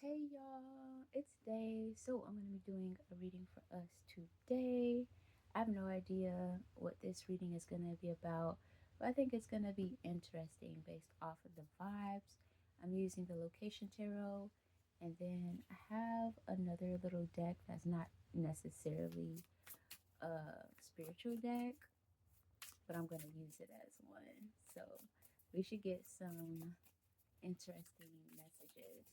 Hey y'all, it's Day. So I'm going to be doing a reading for us today. I have no idea what this reading is going to be about, but I think it's going to be interesting based off of the vibes. I'm using the Location Tarot, and then I have another little deck that's not necessarily a spiritual deck, but I'm going to use it as one. So we should get some interesting messages.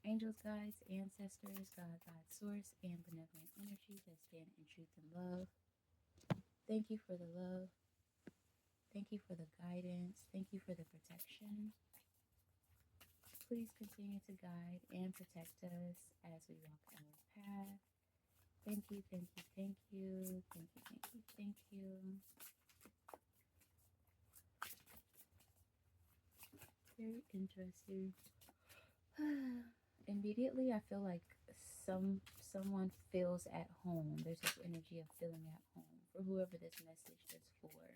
Angels, guides, ancestors, God, source, and benevolent energies that stand in truth and love. Thank you for the love. Thank you for the guidance. Thank you for the protection. Please continue to guide and protect us as we walk our path. Thank you, thank you, thank you, thank you, thank you, thank you. Very interesting. Immediately, I feel like someone feels at home. There's this energy of feeling at home for whoever this message is for.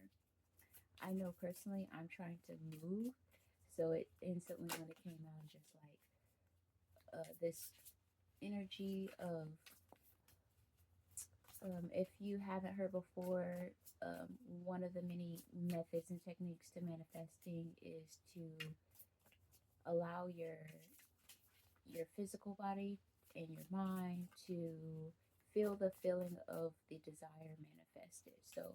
I know personally, I'm trying to move, so it instantly when it came out, just like this energy of if you haven't heard before, one of the many methods and techniques to manifesting is to allow your physical body and your mind to feel the feeling of the desire manifested. So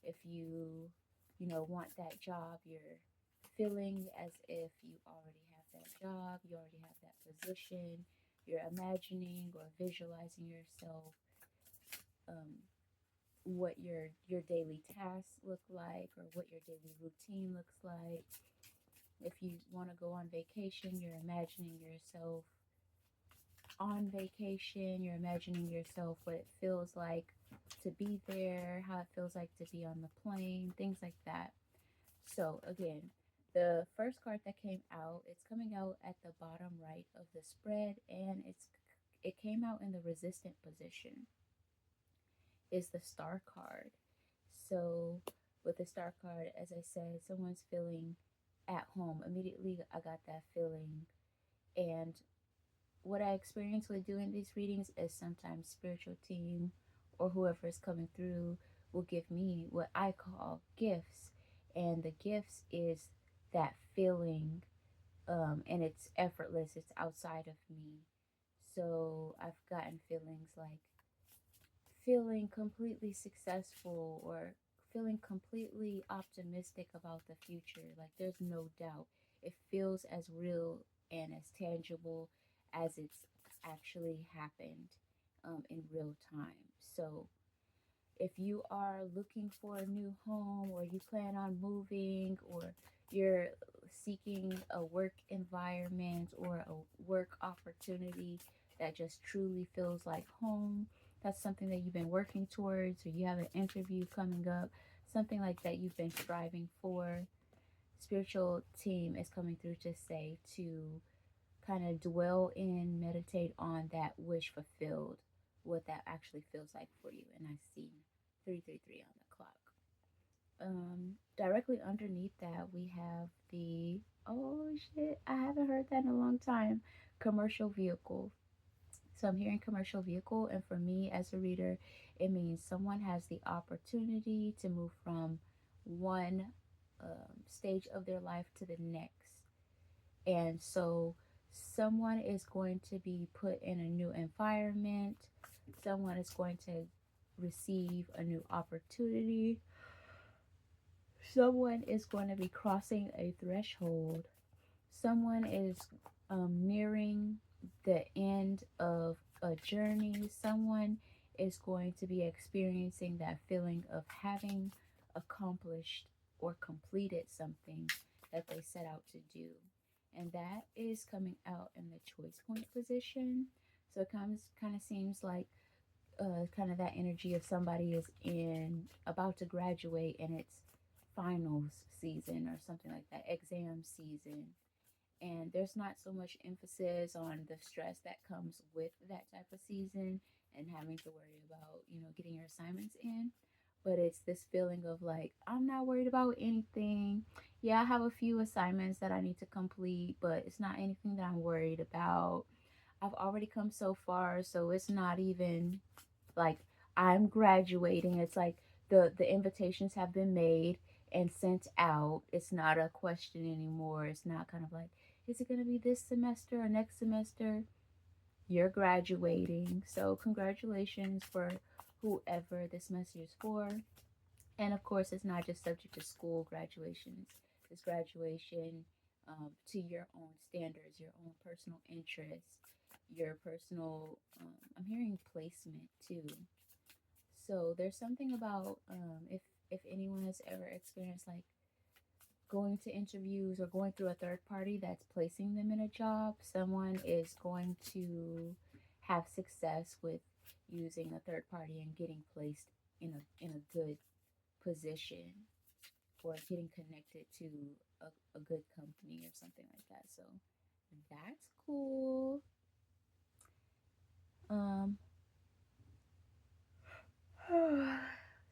if you want that job, you're feeling as if you already have that job, you already have that position, you're imagining or visualizing yourself, what your daily tasks look like or what your daily routine looks like. If you want to go on vacation, you're imagining yourself on vacation, you're imagining yourself what it feels like to be there, how it feels like to be on the plane, things like that. So, again, the first card that came out, it's coming out at the bottom right of the spread, and it came out in the resistant position. Is the star card. So, with the star card, as I said, someone's feeling at home. Immediately, I got that feeling. And what I experience with doing these readings is sometimes spiritual team or whoever is coming through will give me what I call gifts. And the gifts is that feeling, and it's effortless, it's outside of me. So I've gotten feelings like feeling completely successful or feeling completely optimistic about the future. Like there's no doubt. It feels as real and as tangible as it's actually happened in real time. So if you are looking for a new home or you plan on moving or you're seeking a work environment or a work opportunity that just truly feels like home, that's something that you've been working towards, or you have an interview coming up, something like that you've been striving for. Spiritual team is coming through to say to kind of dwell in, meditate on that wish fulfilled, what that actually feels like for you. And I see 333 on the clock. Directly underneath that, we have the oh shit, I haven't heard that in a long time. Commercial vehicle. So I'm hearing commercial vehicle, and for me as a reader, it means someone has the opportunity to move from one stage of their life to the next. And so someone is going to be put in a new environment, someone is going to receive a new opportunity, someone is going to be crossing a threshold, someone is nearing the end of a journey, someone is going to be experiencing that feeling of having accomplished or completed something that they set out to do. And that is coming out in the choice point position. So it kind of seems like kind of that energy of somebody is in about to graduate and it's finals season or something like that, exam season. And there's not so much emphasis on the stress that comes with that type of season and having to worry about, getting your assignments in. But it's this feeling of like, I'm not worried about anything. Yeah, I have a few assignments that I need to complete, but it's not anything that I'm worried about. I've already come so far, so it's not even like I'm graduating. It's like the invitations have been made and sent out. It's not a question anymore. It's not kind of like, is it going to be this semester or next semester? You're graduating. So congratulations for whoever this message is for. And of course, it's not just subject to school graduations. It's graduation to your own standards, your own personal interests, your personal. I'm hearing placement too. So there's something about if anyone has ever experienced like going to interviews or going through a third party that's placing them in a job, someone is going to have success with using a third party and getting placed in a good position or getting connected to a good company or something like that. So that's cool. Um,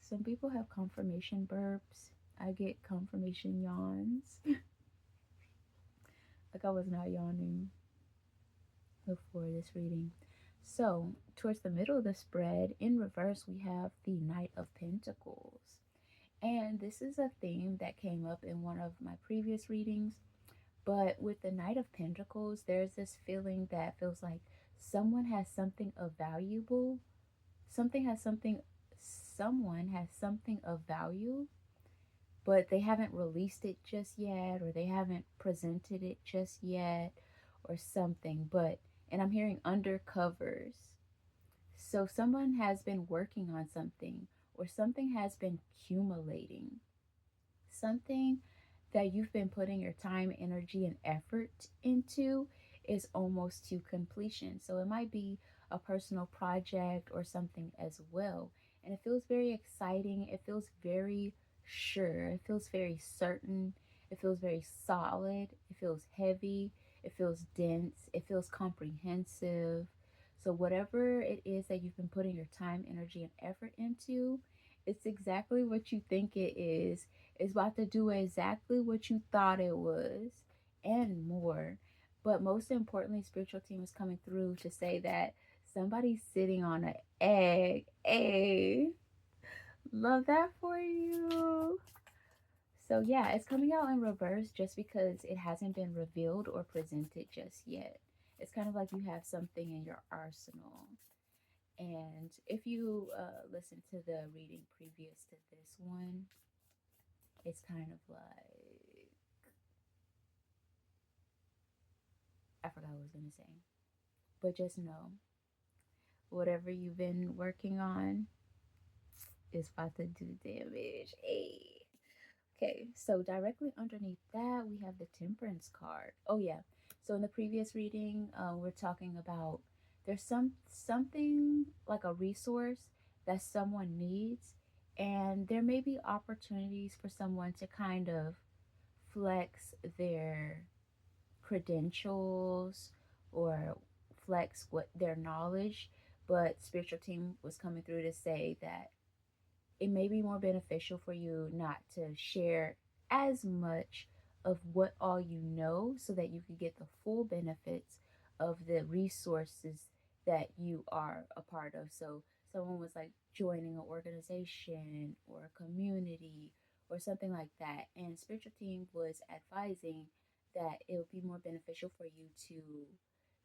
some people have confirmation burps. I get confirmation yawns. Like I was not yawning before this reading. So, towards the middle of the spread, in reverse, we have the Knight of Pentacles. And this is a theme that came up in one of my previous readings. But with the Knight of Pentacles, there's this feeling that feels like someone has something of valuable, something has something, someone has something of value, but they haven't released it just yet, or they haven't presented it just yet, or something. But, and I'm hearing undercovers. So someone has been working on something, or something has been accumulating, something that you've been putting your time, energy, and effort into is almost to completion. So it might be a personal project or something as well. And it feels very exciting. It feels very sure. It feels very certain. It feels very solid. It feels heavy. It feels dense. It feels comprehensive. So, whatever it is that you've been putting your time, energy, and effort into, it's exactly what you think it is. It's about to do exactly what you thought it was and more. But most importantly, spiritual team is coming through to say that somebody's sitting on an egg. Hey, love that for you. So yeah, it's coming out in reverse just because it hasn't been revealed or presented just yet. It's kind of like you have something in your arsenal. And if you listen to the reading previous to this one, it's kind of like, I forgot what I was going to say. But just know, whatever you've been working on is about to do damage. Hey. Okay, so directly underneath that, we have the Temperance card. Oh yeah. So in the previous reading, we're talking about there's something like a resource that someone needs, and there may be opportunities for someone to kind of flex their credentials or flex what their knowledge, but spiritual team was coming through to say that it may be more beneficial for you not to share as much of what all you know so that you can get the full benefits of the resources that you are a part of. So someone was like joining an organization or a community or something like that, and spiritual team was advising that it would be more beneficial for you to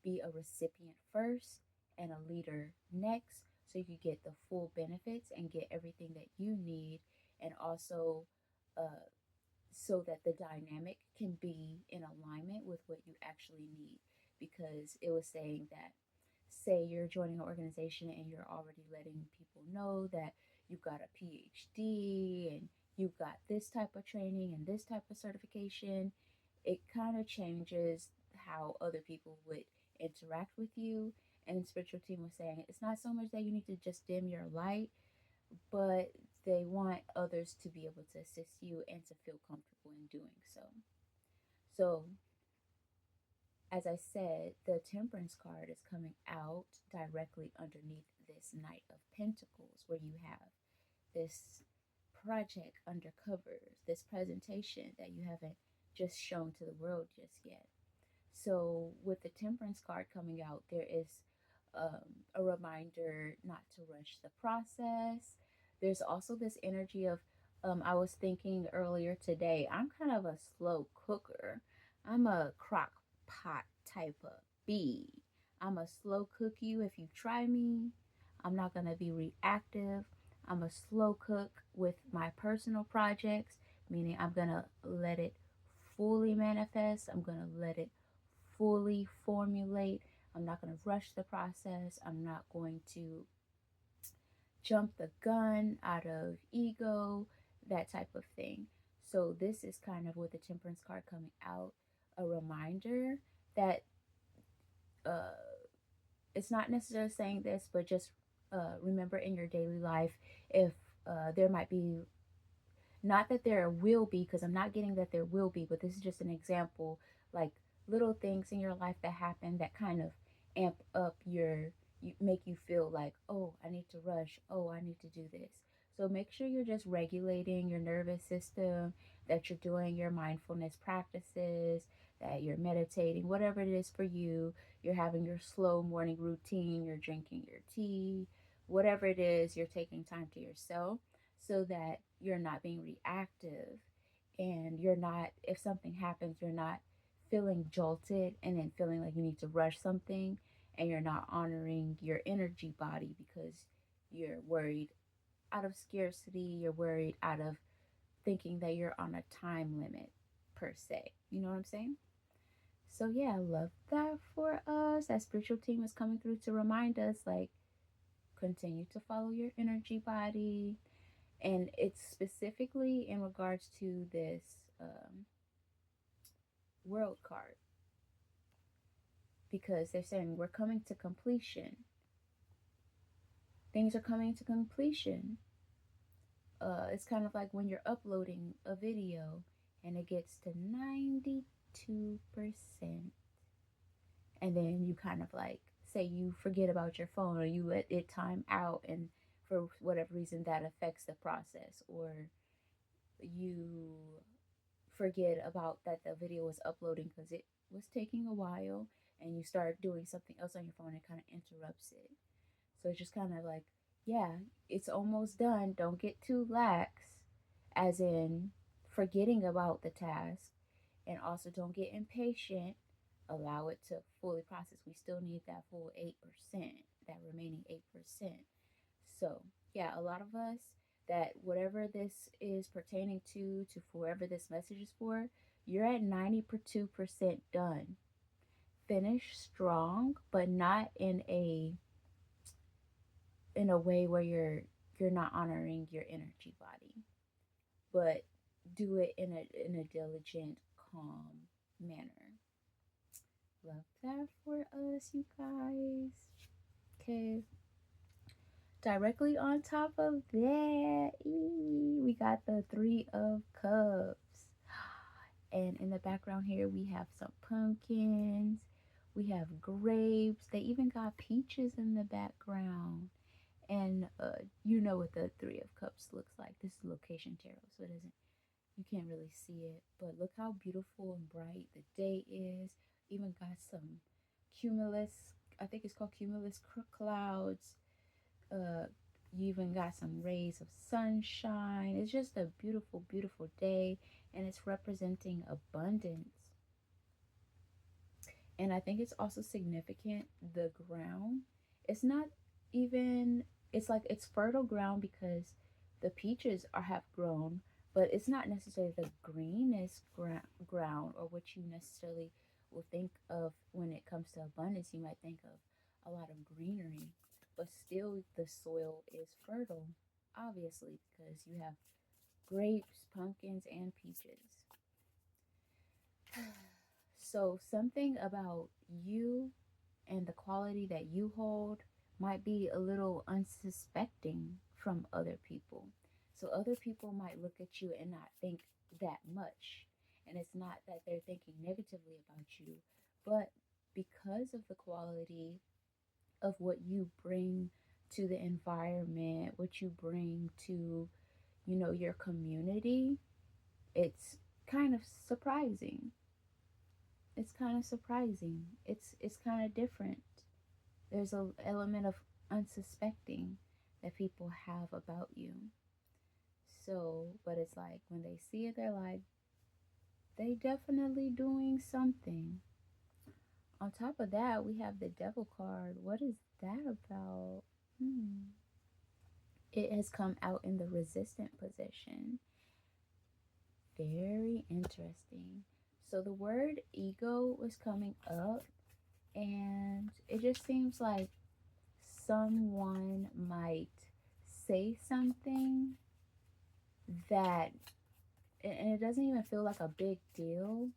be a recipient first and a leader next, so you could get the full benefits and get everything that you need, and also uh, so that the dynamic can be in alignment with what you actually need. Because it was saying that, say you're joining an organization and you're already letting people know that you've got a PhD and you've got this type of training and this type of certification, it kind of changes how other people would interact with you. And the spiritual team was saying it's not so much that you need to just dim your light, but they want others to be able to assist you and to feel comfortable in doing so. So, as I said, the Temperance card is coming out directly underneath this Knight of Pentacles, where you have this project undercover, this presentation that you haven't just shown to the world just yet. So with the Temperance card coming out, there is a reminder not to rush the process. There's also this energy of, I was thinking earlier today, I'm kind of a slow cooker. I'm a crock pot type of bee. I'm a slow cook you if you try me. I'm not going to be reactive. I'm a slow cook with my personal projects, meaning I'm going to let it fully manifest. I'm going to let it fully formulate. I'm not going to rush the process. I'm not going to jump the gun out of ego, that type of thing. So, this is kind of with the Temperance card coming out, a reminder that uh, it's not necessarily saying this, but just remember in your daily life if there might be, not that there will be, because I'm not getting that there will be, but this is just an example, like little things in your life that happen that kind of amp up you make you feel like, oh, I need to rush, oh, I need to do this. So make sure you're just regulating your nervous system, that you're doing your mindfulness practices, that you're meditating, whatever it is for you. You're having your slow morning routine, you're drinking your tea, whatever it is, you're taking time to yourself so that you're not being reactive, and you're not, if something happens, you're not feeling jolted and then feeling like you need to rush something, and you're not honoring your energy body because you're worried out of scarcity, you're worried out of thinking that you're on a time limit per se. You know what I'm saying? So yeah, I love that for us. That spiritual team is coming through to remind us, like, continue to follow your energy body. And it's specifically in regards to this world card, because they're saying we're coming to completion. Things are coming to completion. It's kind of like when you're uploading a video and it gets to 92%, and then you kind of like, say you forget about your phone or you let it time out, and for whatever reason that affects the process, or you forget about that the video was uploading because it was taking a while, and you start doing something else on your phone, it kind of interrupts it. So it's just kind of like, yeah, it's almost done. Don't get too lax, as in forgetting about the task, and also don't get impatient. Allow it to fully process. We still need that full 8%, that remaining 8%. So, yeah, a lot of us, that whatever this is pertaining to whoever this message is for, you're at 92% done. Finish strong, but not in a way where you're not honoring your energy body, but do it in a diligent, calm manner. Love that for us, you guys. Okay. Directly on top of that, we got the Three of Cups. And in the background here, we have some pumpkins. We have grapes. They even got peaches in the background. And you know what the Three of Cups looks like. This is location tarot, so it isn't, you can't really see it. But look how beautiful and bright the day is. Even got some cumulus, I think it's called cumulus clouds. Uh, you even got some rays of sunshine. It's just a beautiful, beautiful day, and it's representing abundance. And I think it's also significant, the ground. It's not even, it's like it's fertile ground because the peaches have grown, but it's not necessarily the greenest ground, or what you necessarily will think of when it comes to abundance. You might think of a lot of greenery, but still the soil is fertile, obviously, because you have grapes, pumpkins, and peaches. So, something about you and the quality that you hold might be a little unsuspecting from other people. So, other people might look at you and not think that much. And it's not that they're thinking negatively about you, but because of the quality of what you bring to the environment, what you bring to, your community, it's kind of surprising. it's kind of surprising. It's kind of different. There's a element of unsuspecting that people have about you. So, but it's like when they see it, they're like, they definitely doing something. On top of that, we have the devil card. What is that about? Hmm. It has come out in the resistant position. Very interesting. So the word ego was coming up, and it just seems like someone might say something that, and it doesn't even feel like a big deal,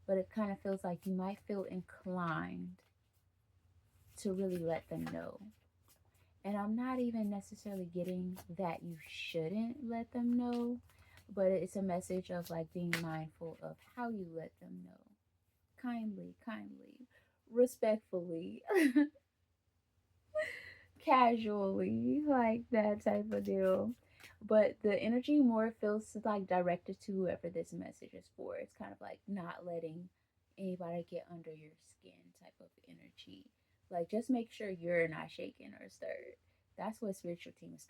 but it kind of feels like you might feel inclined to really let them know. And I'm not even necessarily getting that you shouldn't let them know, but it's a message of like being mindful of how you let them know. Kindly, respectfully, casually, like that type of deal. But the energy more feels like directed to whoever this message is for. It's kind of like not letting anybody get under your skin type of energy. Like just make sure you're not shaken or stirred. That's what spiritual team is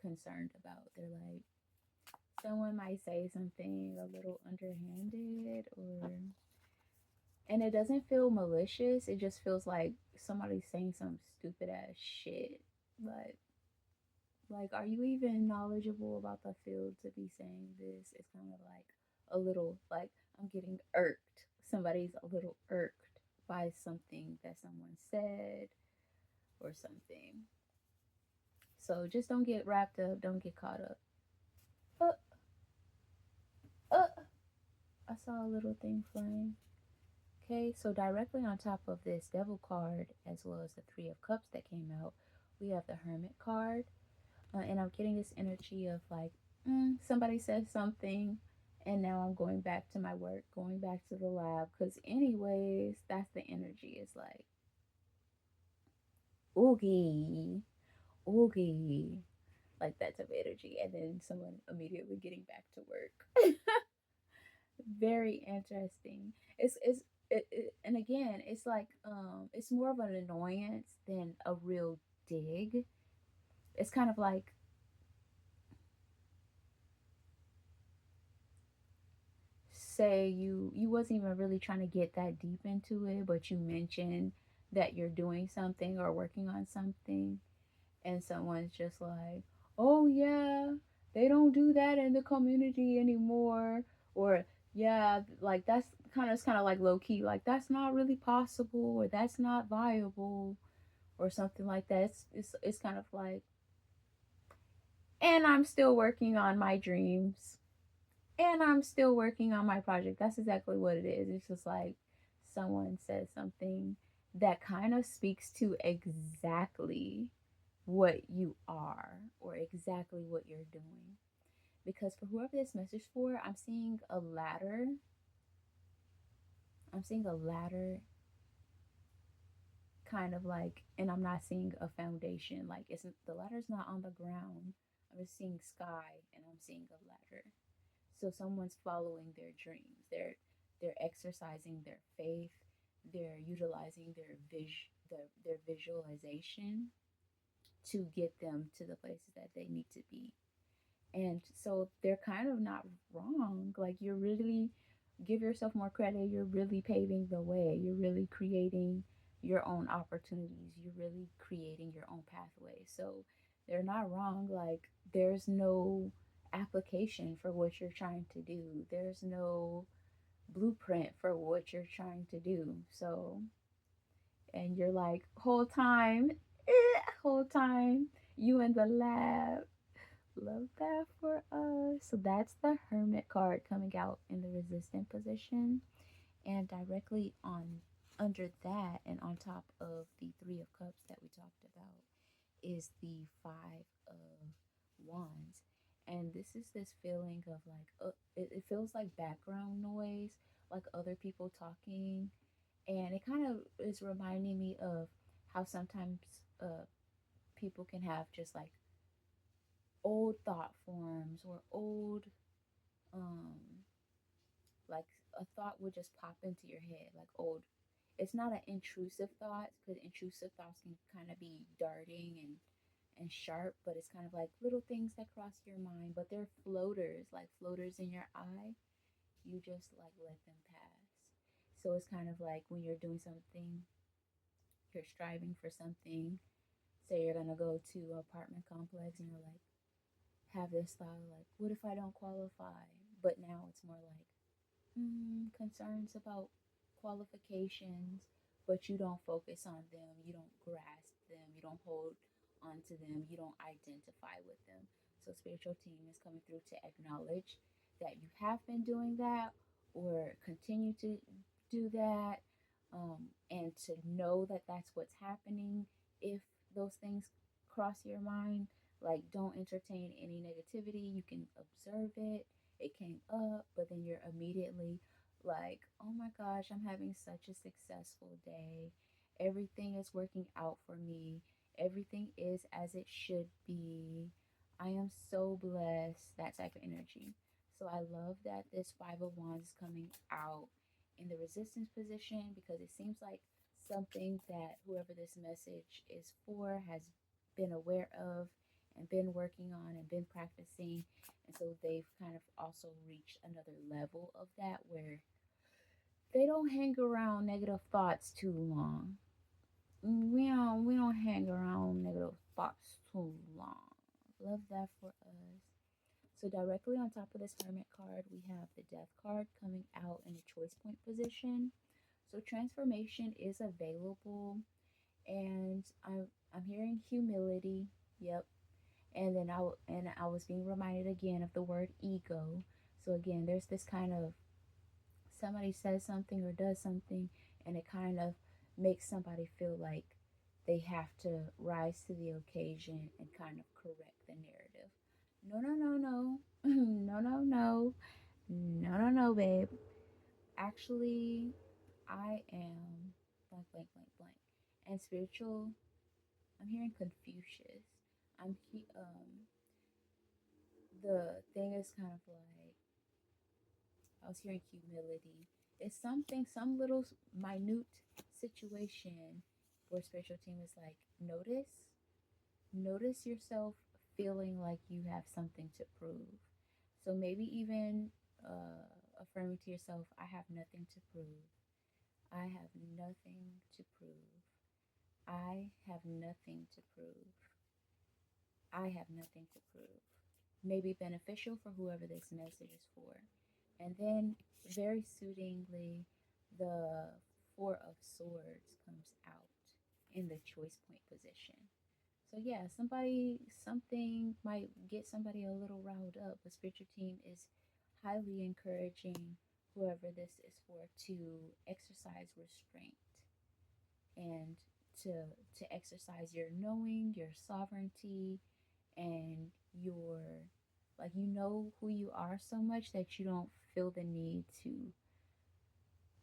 concerned about. They're like, someone might say something a little underhanded, or and it doesn't feel malicious. It just feels like somebody's saying some stupid ass shit. Like are you even knowledgeable about the field to be saying this? It's kind of like a little like I'm getting irked. Somebody's a little irked by something that someone said or something. So just don't get wrapped up. Don't get caught up. Uh, uh, I saw a little thing flying. Okay, so directly on top of this devil card, as well as the Three of Cups that came out, we have the Hermit card. And I'm getting this energy of like, somebody said something, and now I'm going back to my work, going back to the lab. Because, anyways, that's the energy. It's like, oogie, oogie, like that type of energy. And then someone immediately getting back to work. Very interesting. And again, it's like it's more of an annoyance than a real dig. It's kind of like, say you wasn't even really trying to get that deep into it, but you mentioned that you're doing something or working on something, and someone's just like, oh yeah, they don't do that in the community anymore, or yeah, like that's kind of like low key, like that's not really possible, or that's not viable, or something like that. It's kind of like, and I'm still working on my dreams, and I'm still working on my project. That's exactly what it is. It's just like someone says something that kind of speaks to exactly what you are, or exactly what you're doing. Because for whoever this message for, I'm seeing a ladder. I'm seeing a ladder, kind of like, and I'm not seeing a foundation. Like it's the ladder's not on the ground. I'm just seeing sky, and I'm seeing a ladder. So someone's following their dreams. They're exercising their faith. They're utilizing their visualization to get them to the places that they need to be. And so they're kind of not wrong. Like you're really, give yourself more credit. You're really paving the way. You're really creating your own opportunities. You're really creating your own pathway. So they're not wrong. Like there's no application for what you're trying to do. There's no blueprint for what you're trying to do. So, and you're like, whole time, you in the lab. Love that for us. So that's the Hermit card coming out in the resistant position. And directly on under that, and on top of the Three of Cups that we talked about, is the Five of Wands. And this is this feeling of like, it feels like background noise, like other people talking. And it kind of is reminding me of how sometimes people can have just like old thought forms, or old um like a thought will just pop into your head, like old. It's not an intrusive thought, because intrusive thoughts can kind of be darting and sharp, but it's kind of like little things that cross your mind, but they're floaters, like floaters in your eye. You just like let them pass. So it's kind of like when you're doing something, you're striving for something. Say you're gonna go to an apartment complex and you're like, have this thought like, what if I don't qualify? But now it's more like concerns about qualifications, but you don't focus on them, you don't grasp them, you don't hold onto them, you don't identify with them. So spiritual team is coming through to acknowledge that you have been doing that or continue to do that, and to know that that's what's happening. If those things cross your mind, like don't entertain any negativity. You can observe it. It came up, but then you're immediately like, oh my gosh, I'm having such a successful day. Everything is working out for me. Everything is as it should be. I am so blessed. That type of energy. So I love that this Five of Wands is coming out in the resistance position, because it seems like something that whoever this message is for has been aware of and been working on and been practicing. And so they've kind of also reached another level of that where they don't hang around negative thoughts too long. We don't hang around negative thoughts too long. Love that for us. So directly on top of this Hermit card, we have the Death card coming out in the choice point position. So transformation is available, and I'm hearing humility. Yep. And then I was being reminded again of the word ego. So again, there's this kind of, somebody says something or does something, and it kind of makes somebody feel like they have to rise to the occasion and kind of correct the narrative. No, no, no, no. No, no, no. No, no, no, babe. Actually, I am blank, blank, blank, blank. And spiritual, I'm hearing Confucius. The thing is kind of like, I was hearing humility. It's something, some little minute situation where spiritual team is like, notice yourself feeling like you have something to prove. So maybe even affirming to yourself, I have nothing to prove. I have nothing to prove. I have nothing to prove. I have nothing to prove. May be beneficial for whoever this message is for. And then, very suitingly, the Four of Swords comes out in the choice point position. So, yeah, something might get somebody a little riled up, but spiritual team is highly encouraging whoever this is for to exercise restraint and to to exercise your knowing, your sovereignty, and your, like, you know who you are so much that feel the need to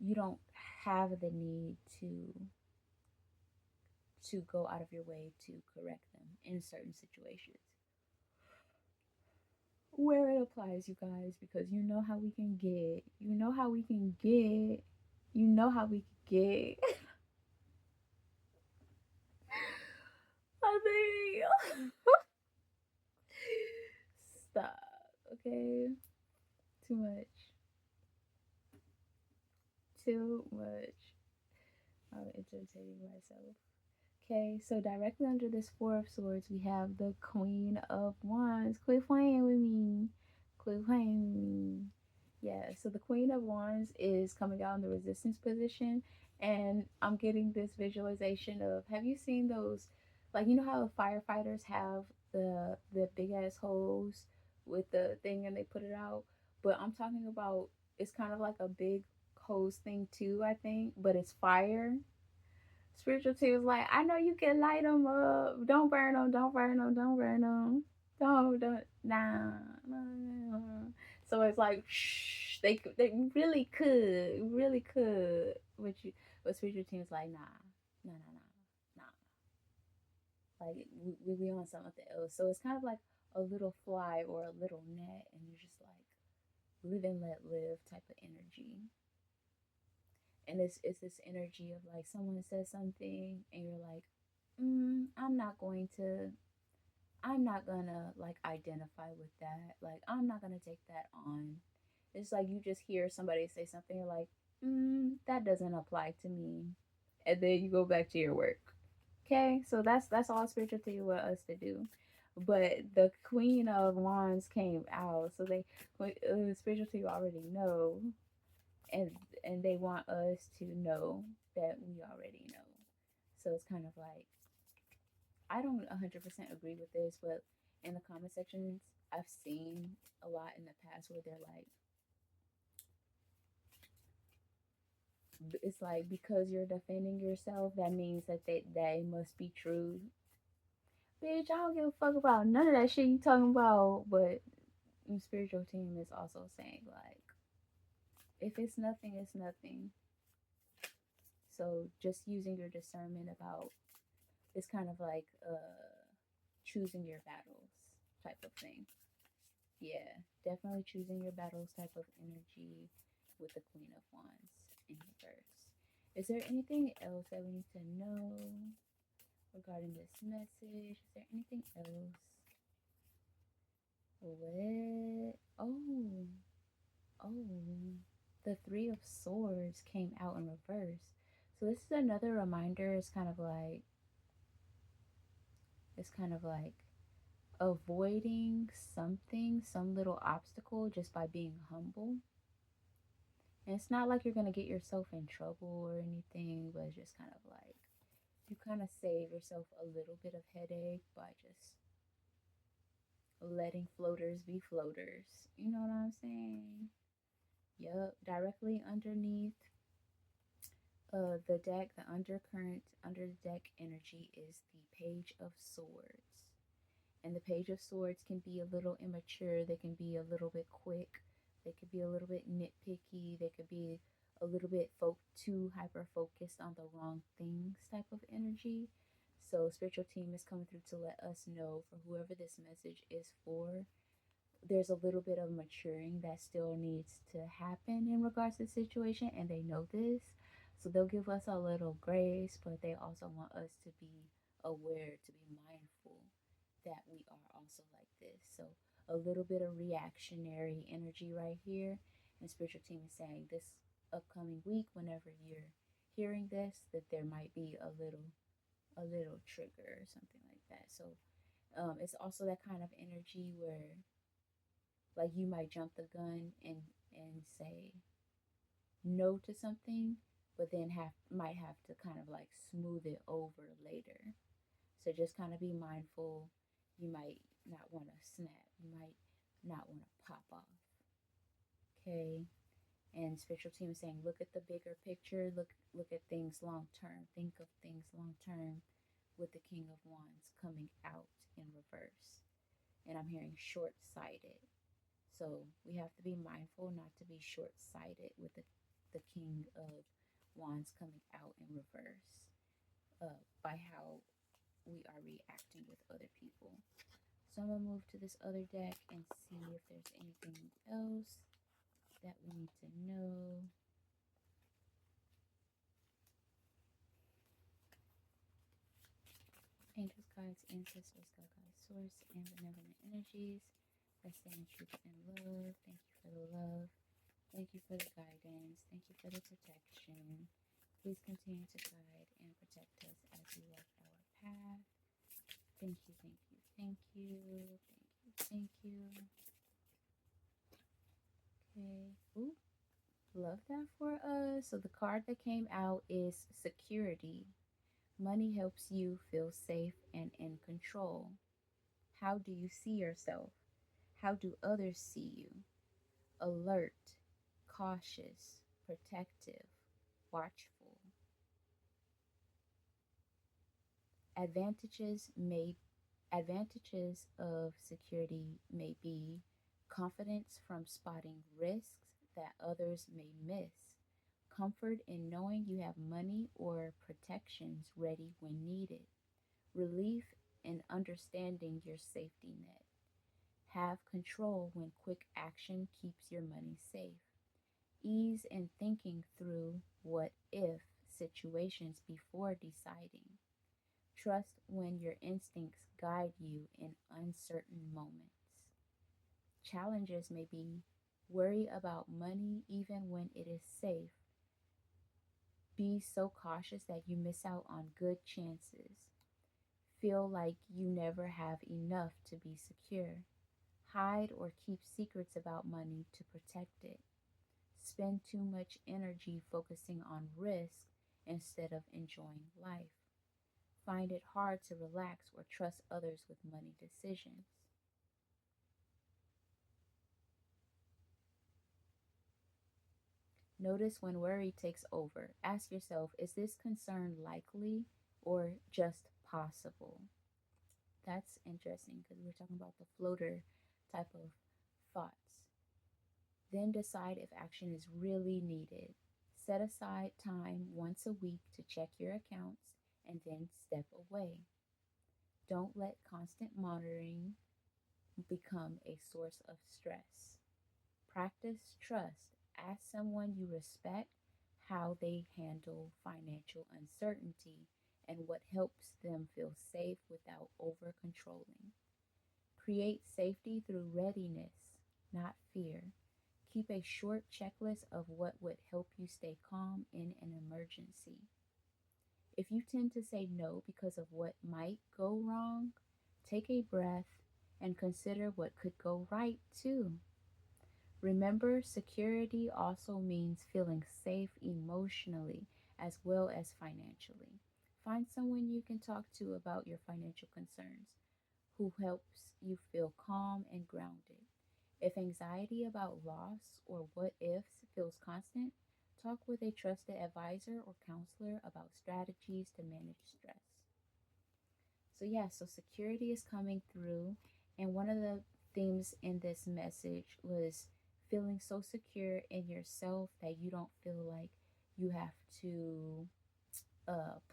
you don't have the need to go out of your way to correct them in certain situations where it applies, you guys, because you know how we can get. You know how we can get. You know how we can get. I mean, stop, okay? Too much. Too much. I'm entertaining myself. Okay, so directly under this Four of Swords, we have the Queen of Wands. Quit playing with me. Quit playing with me. Yeah, so the Queen of Wands is coming out in the resistance position, and I'm getting this visualization of, have you seen those, like, you know how firefighters have the big ass hose with the thing and they put it out? But I'm talking about, it's kind of like a big hose thing too, I think, but it's fire. Spiritual tea was like, I know you can light them up. Don't burn them. Don't burn them. Don't burn them. Don't. Nah. Nah. So it's like, shh. They really could. But spiritual team is like, nah. Like we on something else. So it's kind of like a little fly or a little net, and you're just like, live and let live type of energy. And it's this energy of like someone says something and you're like, I'm not going to, I'm not gonna like identify with that. Like, I'm not gonna take that on. It's like you just hear somebody say something, you're like, that doesn't apply to me. And then you go back to your work. Okay, so that's all spirituality want us to do. But the Queen of Wands came out, so they spirituality already know, and they want us to know that we already know. So it's kind of like I don't 100% agree with this, but in the comment sections, I've seen a lot in the past where they're like, it's like because you're defending yourself, that means that they must be true. Bitch, I don't give a fuck about none of that shit you talking about. But spiritual team is also saying like, if it's nothing, it's nothing. So just using your discernment about it's kind of like choosing your battles type of thing. Yeah, definitely choosing your battles type of energy with the Queen of Wands in reverse. Is there anything else that we need to know regarding this message? Is there anything else? What? Oh, the Three of Swords came out in reverse. So this is another reminder. It's kind of like avoiding something, some little obstacle just by being humble. And it's not like you're going to get yourself in trouble or anything, but it's just kind of like you kind of save yourself a little bit of headache by just letting floaters be floaters. You know what I'm saying? Yup, directly underneath the deck, the undercurrent under the deck energy is the Page of Swords. And the Page of Swords can be a little immature, they can be a little bit quick, they could be a little bit nitpicky, they could be a little bit too hyper focused on the wrong things type of energy. So spiritual team is coming through to let us know for whoever this message is for, there's a little bit of maturing that still needs to happen in regards to the situation, and they know this. So they'll give us a little grace, but they also want us to be aware, to be mindful that we are also like this. So a little bit of reactionary energy right here. And spiritual team is saying this upcoming week, whenever you're hearing this, that there might be a little trigger or something like that. So it's also that kind of energy where like you might jump the gun and say no to something, but then might have to kind of like smooth it over later. So just kind of be mindful. You might not want to snap. You might not want to pop off. Okay. And spiritual team is saying, look at the bigger picture. Look at things long term. Think of things long term with the King of Wands coming out in reverse. And I'm hearing short sighted. So we have to be mindful not to be short sighted with the King of Wands coming out in reverse by how we are reacting with other people. So I'm going to move to this other deck and see if there's anything else that we need to know. Angels, guides, ancestors, God, guides, source, and benevolent energies that stand in truth and love. Thank you for the love. Thank you for the guidance. Thank you for the protection. Please continue to guide and protect us as we walk our path. Thank you, thank you, thank you, thank you, thank you. Okay. Ooh, love that for us. So the card that came out is security. Money helps you feel safe and in control. How do you see yourself? How do others see you? Alert, cautious, protective, watchful. Advantages of security may be confidence from spotting risks that others may miss, comfort in knowing you have money or protections ready when needed, relief in understanding your safety net, Have control when quick action keeps your money safe. Ease in thinking through what if situations before deciding. Trust when your instincts guide you in uncertain moments. Challenges may be worry about money even when it is safe. Be so cautious that you miss out on good chances. Feel like you never have enough to be secure. Hide or keep secrets about money to protect it. Spend too much energy focusing on risk instead of enjoying life. Find it hard to relax or trust others with money decisions. Notice when worry takes over. Ask yourself, is this concern likely or just possible? That's interesting because we're talking about the floater type of thoughts. Then decide if action is really needed. Set aside time once a week to check your accounts and then step away. Don't let constant monitoring become a source of stress. Practice trust. Ask someone you respect how they handle financial uncertainty and what helps them feel safe without over controlling. Create safety through readiness, not fear. Keep a short checklist of what would help you stay calm in an emergency. If you tend to say no because of what might go wrong, take a breath and consider what could go right too. Remember, security also means feeling safe emotionally as well as financially. Find someone you can talk to about your financial concerns who helps you feel calm and grounded. If anxiety about loss or what ifs feels constant, talk with a trusted advisor or counselor about strategies to manage stress. So, yeah, so security is coming through. And one of the themes in this message was feeling so secure in yourself that you don't feel like you have to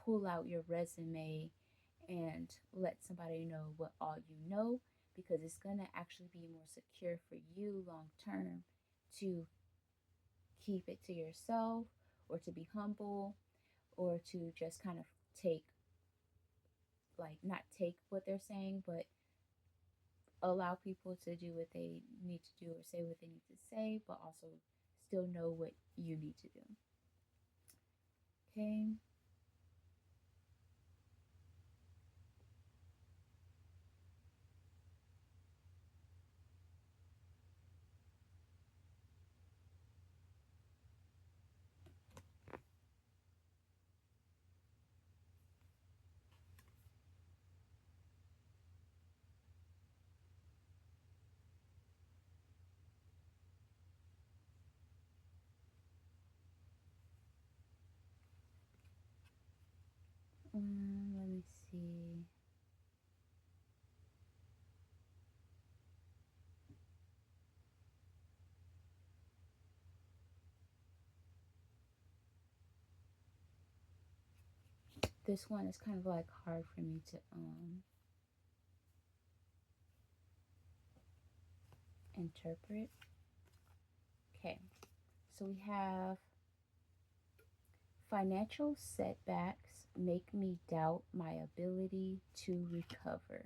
pull out your resume and let somebody know what all you know, because it's going to actually be more secure for you long term to keep it to yourself or to be humble or to just kind of take, like, not take what they're saying, but allow people to do what they need to do or say what they need to say, but also still know what you need to do. Okay. Let me see. This one is kind of like hard for me to interpret. Okay, so we have financial setbacks make me doubt my ability to recover.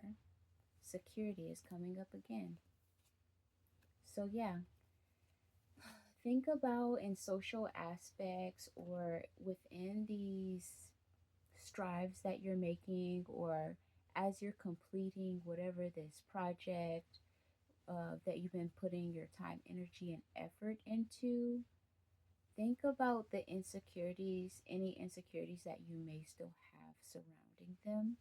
Security is coming up again. So, yeah, think about in social aspects or within these strives that you're making, or as you're completing whatever this project that you've been putting your time, energy, and effort into. Think about the insecurities, any insecurities that you may still have surrounding them.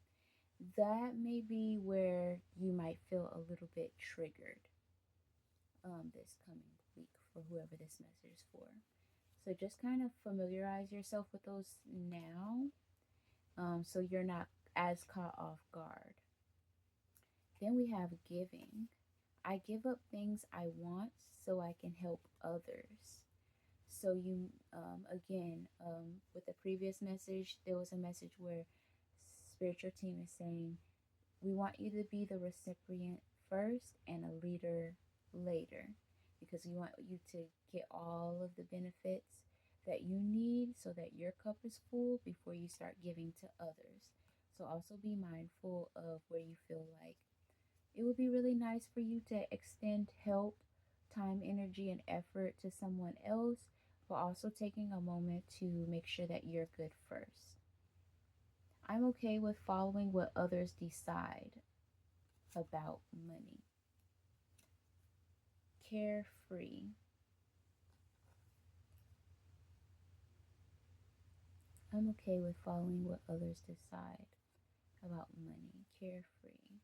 That may be where you might feel a little bit triggered this coming week for whoever this message is for. So just kind of familiarize yourself with those now, so you're not as caught off guard. Then we have giving. I give up things I want so I can help others. So you, again, with the previous message, there was a message where spiritual team is saying, we want you to be the recipient first and a leader later, because we want you to get all of the benefits that you need so that your cup is full before you start giving to others. So also be mindful of where you feel like it would be really nice for you to extend help, time, energy, and effort to someone else, but also taking a moment to make sure that you're good first. I'm okay with following what others decide about money. Carefree. I'm okay with following what others decide about money. Carefree.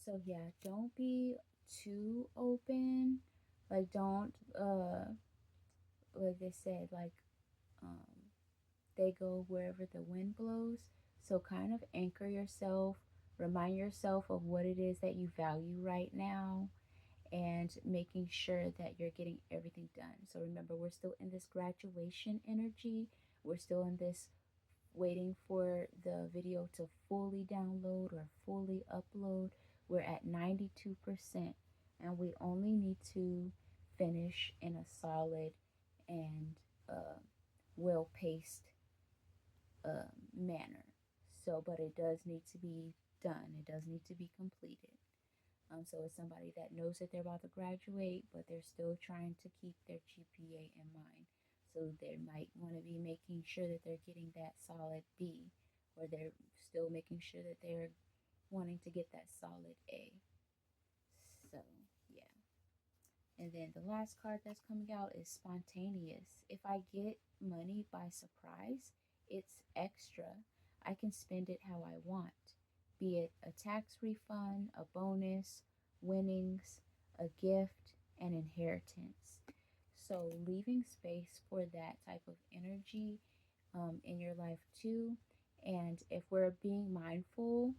So yeah, don't be too open. Like don't like they said, like um they go wherever the wind blows. So kind of anchor yourself, remind yourself of what it is that you value right now, and making sure that you're getting everything done. So remember, we're still in this graduation energy. We're still in this waiting for the video to fully download or fully upload. We're at 92%, and we only need to finish in a solid and well paced manner. So, but it does need to be done, it does need to be completed. So it's somebody that knows that they're about to graduate, but they're still trying to keep their GPA in mind. So they might want to be making sure that they're getting that solid B, or they're still making sure that they're wanting to get that solid A. So, yeah. And then the last card that's coming out is spontaneous. If I get money by surprise, it's extra. I can spend it how I want, be it a tax refund, a bonus, winnings, a gift, an inheritance. So, leaving space for that type of energy in your life too. And if we're being mindful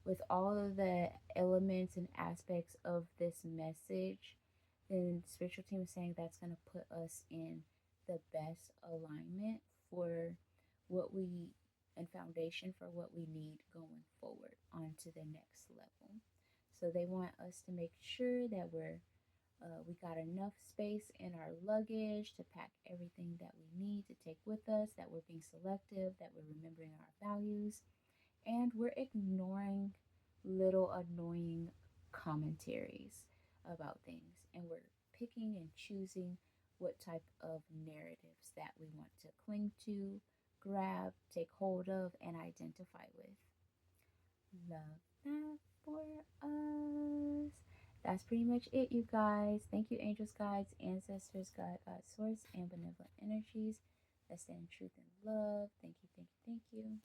with all of the elements and aspects of this message, then the spiritual team is saying that's going to put us in the best alignment for what we and foundation for what we need going forward onto the next level. So they want us to make sure that we got enough space in our luggage to pack everything that we need to take with us, that we're being selective, that we're remembering our values, and we're ignoring little annoying commentaries about things, and we're picking and choosing what type of narratives that we want to cling to, grab, take hold of, and identify with. Love that for us. That's pretty much it, you guys. Thank you, angels, guides, ancestors, God, source, and benevolent energies that stand in truth and love. Thank you, thank you, thank you.